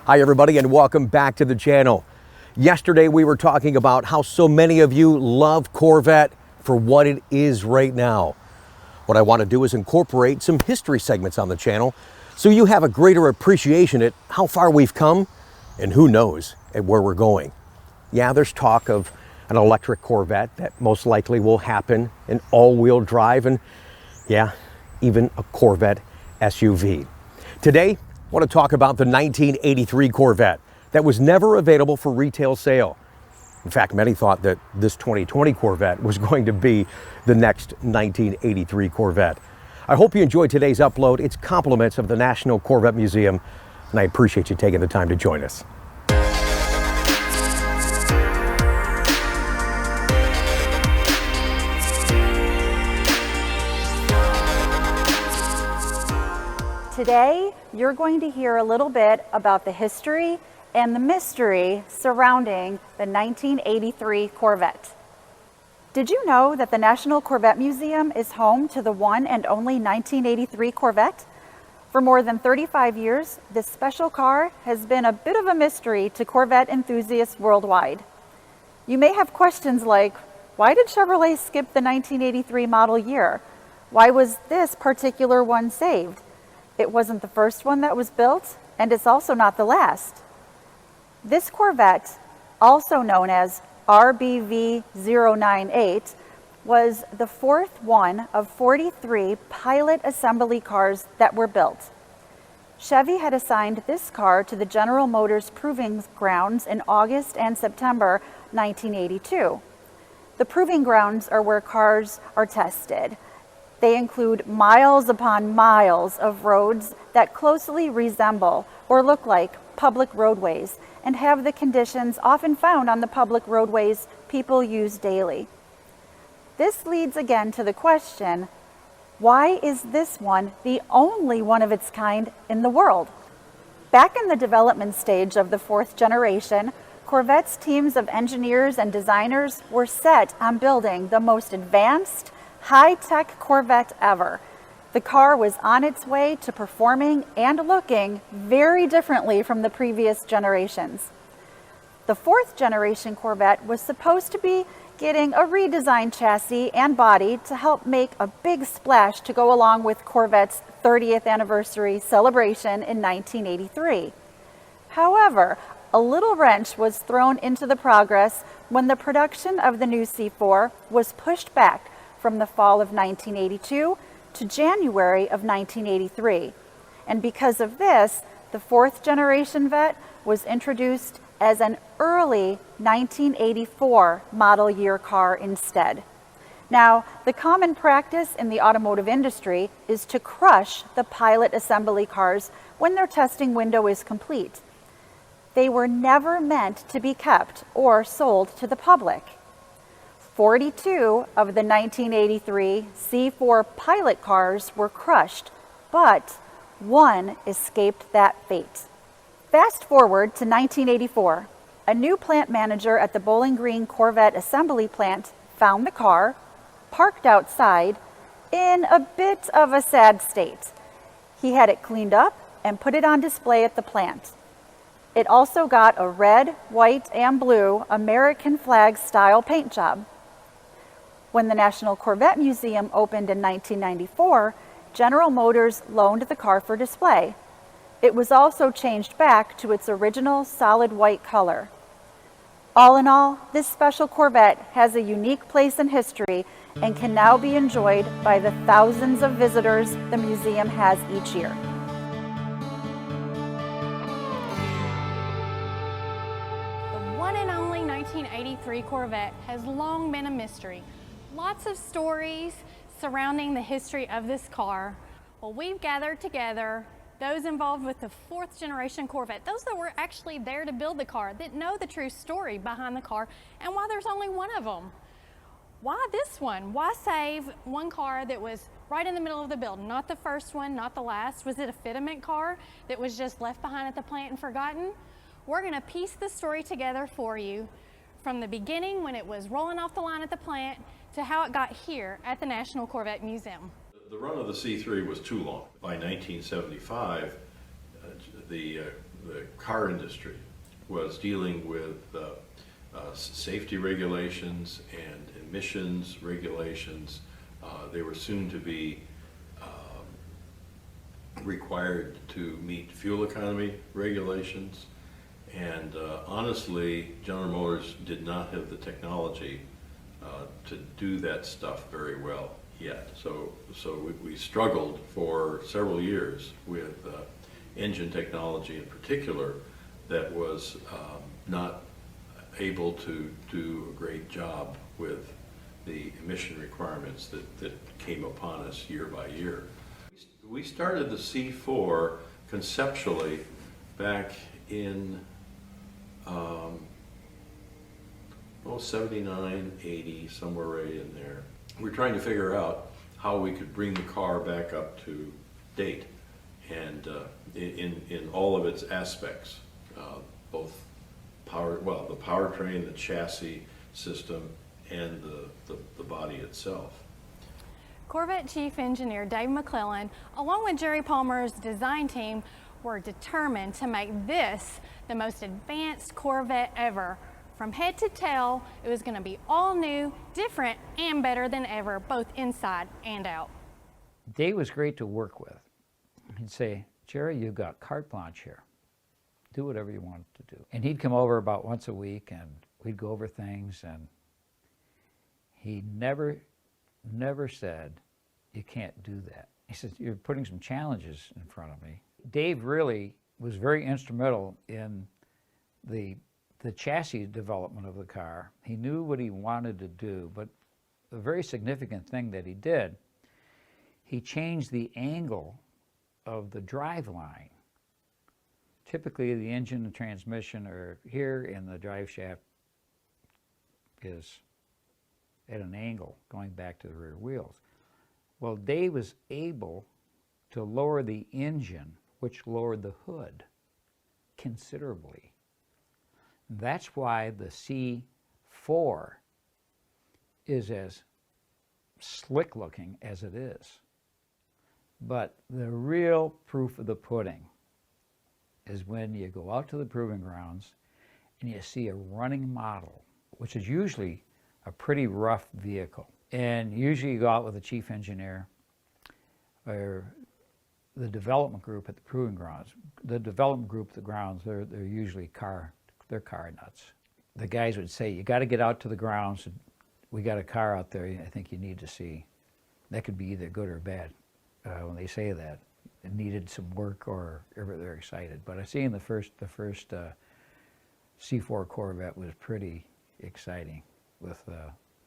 Hi everybody and welcome back to the channel. Yesterday we were talking about how so many of you love Corvette for what it is right now. What I want to do is incorporate some history segments on the channel so you have a greater appreciation at how far we've come and who knows at where we're going. Yeah, there's talk of an electric Corvette that most likely will happen, an all-wheel drive, and yeah, even a Corvette SUV. Today, I want to talk about the 1983 Corvette that was never available for retail sale. In fact, many thought that this 2020 Corvette was going to be the next 1983 Corvette. I hope you enjoyed today's upload. It's compliments of the National Corvette Museum, and I appreciate you taking the time to join us. Today, you're going to hear a little bit about the history and the mystery surrounding the 1983 Corvette. Did you know that the National Corvette Museum is home to the one and only 1983 Corvette? For more than 35 years, this special car has been a bit of a mystery to Corvette enthusiasts worldwide. You may have questions like, why did Chevrolet skip the 1983 model year? Why was this particular one saved? It wasn't the first one that was built, and it's also not the last. This Corvette, also known as RBV-098, was the fourth one of 43 pilot assembly cars that were built. Chevy had assigned this car to the General Motors Proving Grounds in August and September 1982. The Proving Grounds are where cars are tested. They include miles upon miles of roads that closely resemble or look like public roadways and have the conditions often found on the public roadways people use daily. This leads again to the question, why is this one the only one of its kind in the world? Back in the development stage of the fourth generation, Corvette's teams of engineers and designers were set on building the most advanced, high-tech Corvette ever. The car was on its way to performing and looking very differently from the previous generations. The fourth generation Corvette was supposed to be getting a redesigned chassis and body to help make a big splash to go along with Corvette's 30th anniversary celebration in 1983. However, a little wrench was thrown into the progress when the production of the new C4 was pushed back from the fall of 1982 to January of 1983. And because of this, the fourth generation Vette was introduced as an early 1984 model year car instead. Now, the common practice in the automotive industry is to crush the pilot assembly cars when their testing window is complete. They were never meant to be kept or sold to the public. 42 of the 1983 C4 pilot cars were crushed, but one escaped that fate. Fast forward to 1984. A new plant manager at the Bowling Green Corvette assembly plant found the car, parked outside, in a bit of a sad state. He had it cleaned up and put it on display at the plant. It also got a red, white, and blue American flag style paint job. When the National Corvette Museum opened in 1994, General Motors loaned the car for display. It was also changed back to its original solid white color. All in all, this special Corvette has a unique place in history and can now be enjoyed by the thousands of visitors the museum has each year. The one and only 1983 Corvette has long been a mystery. Lots of stories surrounding the history of this car. Well, we've gathered together those involved with the fourth generation Corvette, those that were actually there to build the car, that know the true story behind the car and why there's only one of them. Why this one? Why save one car that was right in the middle of the build? Not the first one, not the last. Was it a fitment car that was just left behind at the plant and forgotten? We're gonna piece the story together for you from the beginning when it was rolling off the line at the plant to how it got here at the National Corvette Museum. The run of the C3 was too long. By 1975, the the car industry was dealing with safety regulations and emissions regulations. They were soon to be required to meet fuel economy regulations. And honestly, General Motors did not have the technology to do that stuff very well yet. So we struggled for several years with engine technology in particular that was not able to do a great job with the emission requirements that came upon us year by year. We started the C4 conceptually back in 79, 80, somewhere right in there. We're trying to figure out how we could bring the car back up to date and in all of its aspects, both the powertrain, the chassis system, and the body itself. Corvette Chief Engineer Dave McClellan, along with Jerry Palmer's design team, were determined to make this the most advanced Corvette ever. From head to tail, it was going to be all new, different, and better than ever, both inside and out. Dave was great to work with. He'd say, Jerry, you've got carte blanche here. Do whatever you want to do. And he'd come over about once a week and we'd go over things, and he never said, you can't do that. He said, you're putting some challenges in front of me. Dave really was very instrumental in the chassis development of the car. He knew what he wanted to do, but a very significant thing that he did, he changed the angle of the drive line. Typically the engine and transmission are here and the drive shaft is at an angle going back to the rear wheels. Well, Dave was able to lower the engine, which lowered the hood considerably. That's why the C4 is as slick looking as it is. But the real proof of the pudding is when you go out to the proving grounds and you see a running model, which is usually a pretty rough vehicle. And usually you go out with the chief engineer or the development group at the proving grounds. The development group at the grounds, they're usually car nuts. The guys would say, you got to get out to the grounds. We got a car out there I think you need to see. That could be either good or bad. When they say that, it needed some work or they're excited. But I seen the first C4 Corvette was pretty exciting with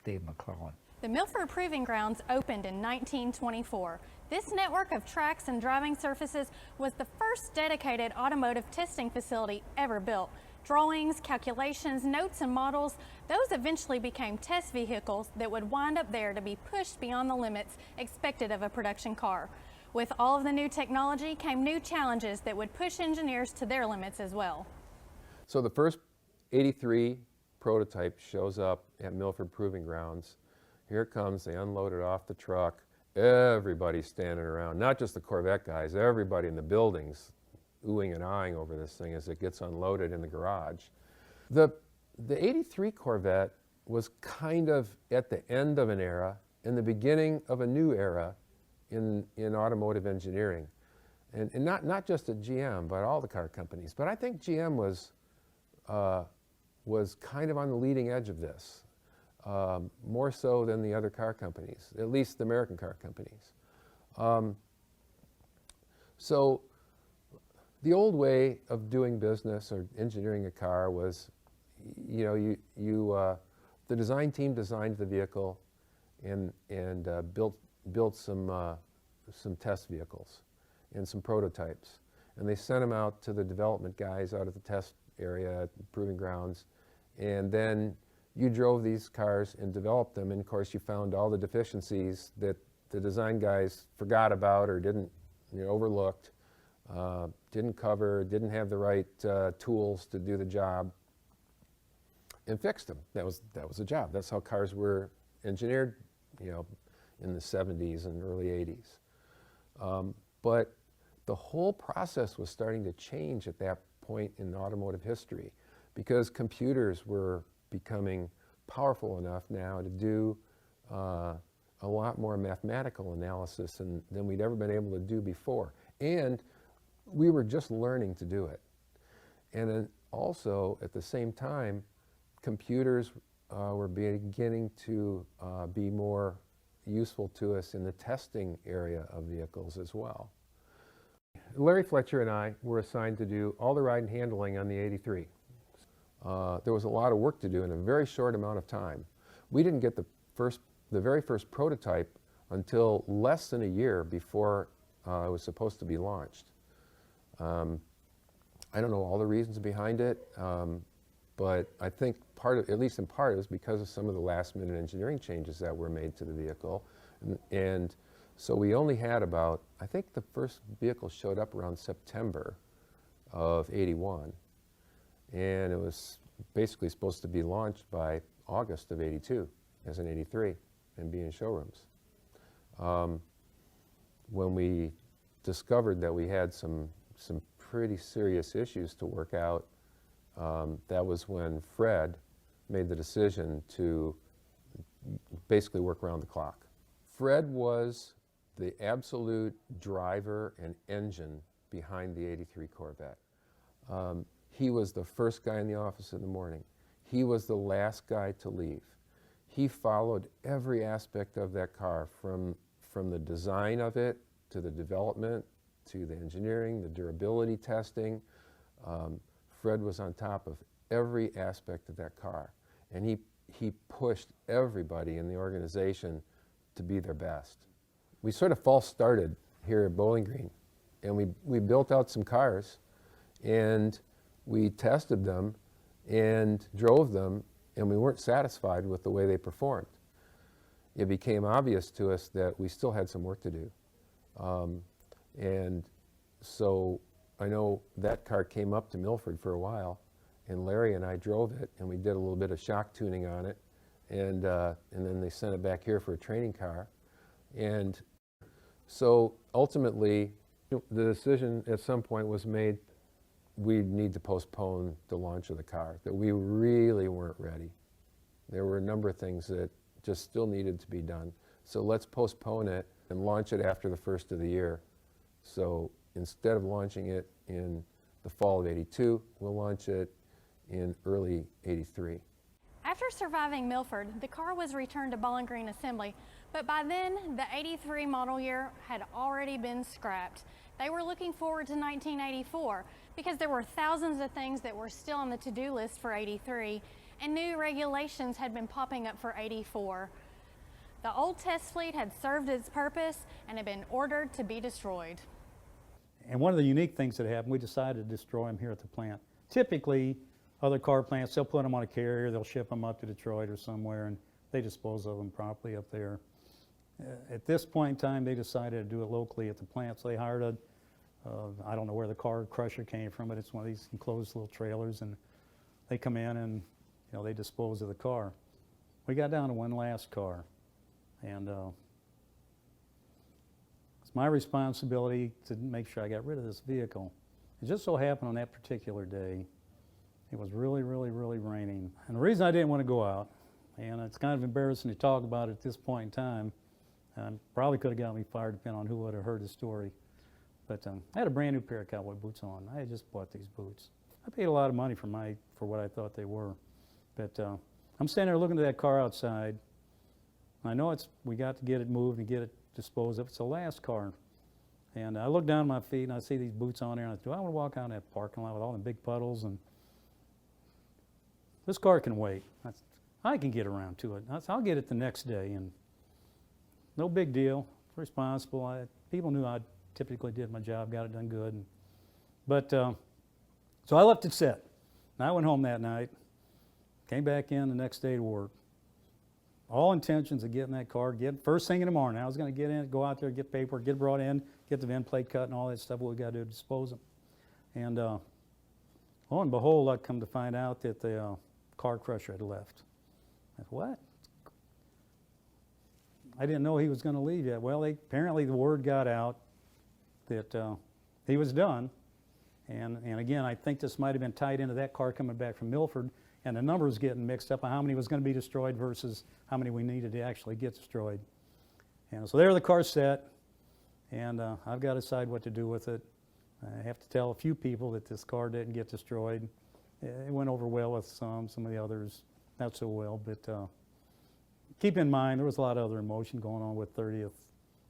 Dave McClellan. The Milford Proving Grounds opened in 1924. This network of tracks and driving surfaces was the first dedicated automotive testing facility ever built. Drawings, calculations, notes, and models, those eventually became test vehicles that would wind up there to be pushed beyond the limits expected of a production car. With all of the new technology came new challenges that would push engineers to their limits as well. So the first 83 prototype shows up at Milford Proving Grounds. Here it comes, they unload it off the truck. Everybody's standing around, not just the Corvette guys, everybody in the buildings oohing and eyeing over this thing as it gets unloaded in the garage. The 83 Corvette was kind of at the end of an era and the beginning of a new era in automotive engineering. And not just at GM, but all the car companies. But I think GM was kind of on the leading edge of this, more so than the other car companies, at least the American car companies. So the old way of doing business or engineering a car was, the design team designed the vehicle and built some test vehicles and some prototypes. And they sent them out to the development guys out at the test area at the proving grounds. And then you drove these cars and developed them. And of course you found all the deficiencies that the design guys forgot about or didn't, overlooked, didn't cover, didn't have the right tools to do the job, and fixed them. That was the job. That's how cars were engineered, in the 70s and early 80s. But the whole process was starting to change at that point in automotive history, because computers were becoming powerful enough now to do a lot more mathematical analysis than we'd ever been able to do before. And we were just learning to do it. And then also, at the same time, computers were beginning to be more useful to us in the testing area of vehicles as well. Larry Fletcher and I were assigned to do all the ride and handling on the 83. There was a lot of work to do in a very short amount of time. We didn't get the very first prototype until less than a year before it was supposed to be launched. I don't know all the reasons behind it, but I think at least in part, it was because of some of the last-minute engineering changes that were made to the vehicle. And so we only had about, I think the first vehicle showed up around September of '81, and it was basically supposed to be launched by August of '82 as an 83 and be in showrooms. When we discovered that we had some pretty serious issues to work out, that was when Fred made the decision to basically work around the clock. Fred was the absolute driver and engine behind the '83 Corvette. He was the first guy in the office in the morning. He was the last guy to leave. He followed every aspect of that car, from the design of it, to the development, to the engineering, the durability testing. Fred was on top of every aspect of that car. And he pushed everybody in the organization to be their best. We sort of false started here at Bowling Green, and we built out some cars, and we tested them and drove them, and we weren't satisfied with the way they performed. It became obvious to us that we still had some work to do. And so I know that car came up to Milford for a while, and Larry and I drove it, and we did a little bit of shock tuning on it, and then they sent it back here for a training car. And so ultimately, the decision at some point was made, we need to postpone the launch of the car, that we really weren't ready. There were a number of things that just still needed to be done. So let's postpone it and launch it after the first of the year. So instead of launching it in the fall of '82, we'll launch it in early '83. After surviving Milford, the car was returned to Bowling Green Assembly, but by then the '83 model year had already been scrapped. They were looking forward to 1984 because there were thousands of things that were still on the to-do list for '83, and new regulations had been popping up for '84. The old test fleet had served its purpose and had been ordered to be destroyed. And one of the unique things that happened, we decided to destroy them here at the plant. Typically, other car plants, they'll put them on a carrier, they'll ship them up to Detroit or somewhere, and they dispose of them properly up there. At this point in time, they decided to do it locally at the plant, so they hired I don't know where the car crusher came from, but it's one of these enclosed little trailers, and they come in and they dispose of the car. We got down to one last car, and it's my responsibility to make sure I got rid of this vehicle. It just so happened on that particular day, it was really, really, really raining. And the reason I didn't want to go out, and it's kind of embarrassing to talk about at this point in time, and probably could have got me fired depending on who would have heard the story, but I had a brand new pair of cowboy boots on. I had just bought these boots. I paid a lot of money for what I thought they were. But I'm standing there looking at that car outside. I know we got to get it moved and get it disposed of. It's the last car. And I look down at my feet and I see these boots on there, and I thought, I want to walk out in that parking lot with all the big puddles, and this car can wait. I can get around to it. I'll get it the next day, and no big deal. Responsible. People knew I typically did my job, got it done good. So I left it set. And I went home that night, came back in the next day to work. All intentions of getting that car, first thing in the morning. I was going to get in, go out there, get paperwork, get it brought in, get the VIN plate cut and all that stuff, what we got to do to dispose of them. And lo and behold, I come to find out that the car crusher had left. I said, what? I didn't know he was going to leave yet. Well, apparently the word got out that he was done, And again, I think this might have been tied into that car coming back from Milford, and the numbers getting mixed up on how many was going to be destroyed versus how many we needed to actually get destroyed. And so there the car's set, and I've got to decide what to do with it. I have to tell a few people that this car didn't get destroyed. It went over well with some of the others not so well, but keep in mind there was a lot of other emotion going on with 30th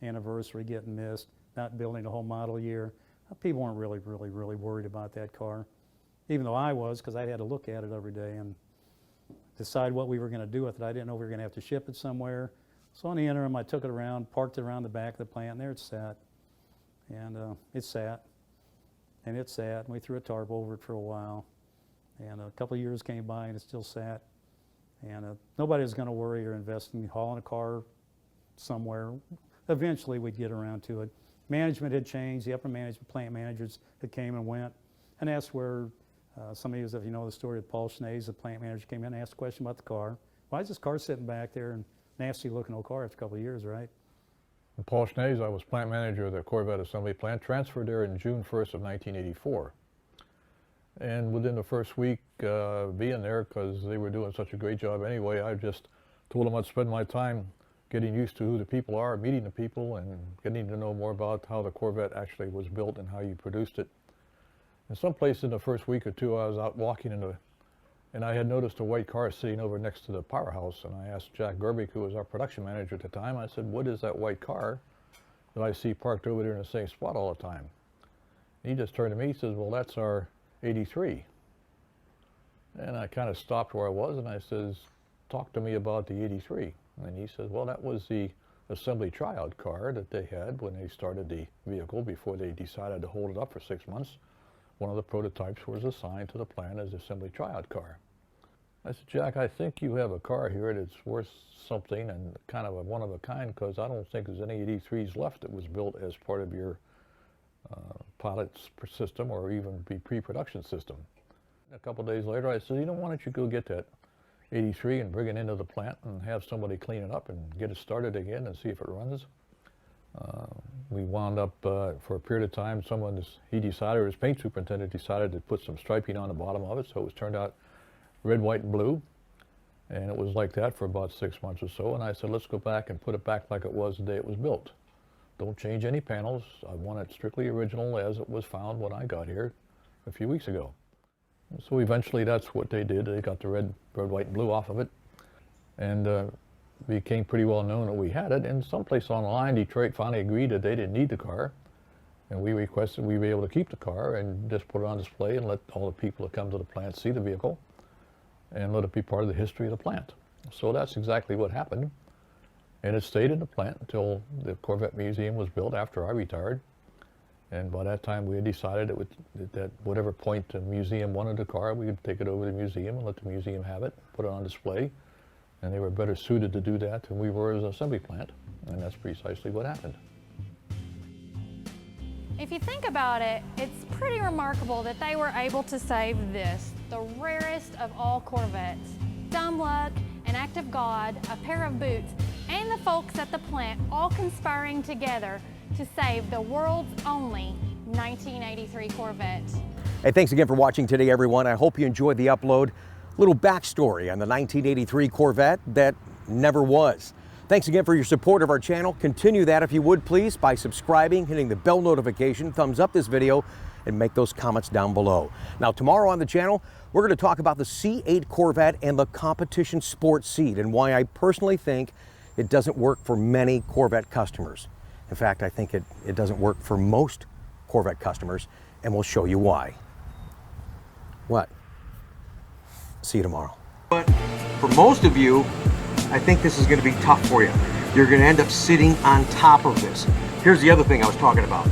anniversary getting missed, not building a whole model year. People weren't really worried about that car, even though I was, because I had to look at it every day and decide what we were going to do with it. I didn't know we were going to have to ship it somewhere. So in the interim, I took it around, parked it around the back of the plant, and there it sat. And it sat, and it sat, and we threw a tarp over it for a while. And a couple of years came by, and it still sat. And nobody was going to worry or invest in hauling a car somewhere. Eventually, we'd get around to it. Management had changed. The upper management, plant managers that came and went. And that's where some of you, if you know the story of Paul Schnees, the plant manager, came in and asked a question about the car. Why is this car sitting back there? And nasty looking old car after a couple of years, right? Paul Schnees, I was plant manager of the Corvette assembly plant, transferred there in June 1st of 1984. And within the first week being there, because they were doing such a great job anyway, I just told them I'd spend my time getting used to who the people are, meeting the people, and getting to know more about how the Corvette actually was built and how you produced it. And someplace in the first week or two, I was out walking and I had noticed a white car sitting over next to the powerhouse, and I asked Jack Gerbeck, who was our production manager at the time, I said, what is that white car that I see parked over there in the same spot all the time? And he just turned to me, he says, well, that's our 83. And I kind of stopped where I was, and I says, talk to me about the 83. And he says, well, that was the assembly tryout car that they had when they started the vehicle before they decided to hold it up for 6 months. One of the prototypes was assigned to the plant as the assembly tryout car. I said, Jack, I think you have a car here that's worth something and kind of a one of a kind, because I don't think there's any 83s left that was built as part of your pilot system or even the pre-production system. A couple days later, I said, why don't you go get that 83 and bring it into the plant and have somebody clean it up and get it started again and see if it runs. We wound up, for a period of time, he decided, or his paint superintendent decided to put some striping on the bottom of it, so it was turned out red, white, and blue. And it was like that for about 6 months or so. And I said, let's go back and put it back like it was the day it was built. Don't change any panels. I want it strictly original as it was found when I got here a few weeks ago. And so eventually that's what they did. They got the red, white, and blue off of it. And became pretty well known that we had it, and someplace online Detroit finally agreed that they didn't need the car, and we requested we be able to keep the car and just put it on display and let all the people that come to the plant see the vehicle and let it be part of the history of the plant. So that's exactly what happened, and it stayed in the plant until the Corvette Museum was built after I retired. And by that time we had decided that whatever point the museum wanted the car, we would take it over to the museum and let the museum have it, put it on display. And they were better suited to do that than we were as an assembly plant. And that's precisely what happened. If you think about it, it's pretty remarkable that they were able to save this, the rarest of all Corvettes. Dumb luck, an act of God, a pair of boots, and the folks at the plant all conspiring together to save the world's only 1983 Corvette. Hey, thanks again for watching today, everyone. I hope you enjoyed the upload. Little backstory on the 1983 Corvette that never was. Thanks again for your support of our channel. Continue that if you would, please, by subscribing, hitting the bell notification, thumbs up this video, and make those comments down below. Now, tomorrow on the channel, we're going to talk about the C8 Corvette and the competition sports seat and why I personally think it doesn't work for many Corvette customers. In fact, I think it doesn't work for most Corvette customers, and we'll show you why. What? See you tomorrow. But for most of you, I think this is going to be tough for you. You're going to end up sitting on top of this. Here's the other thing I was talking about.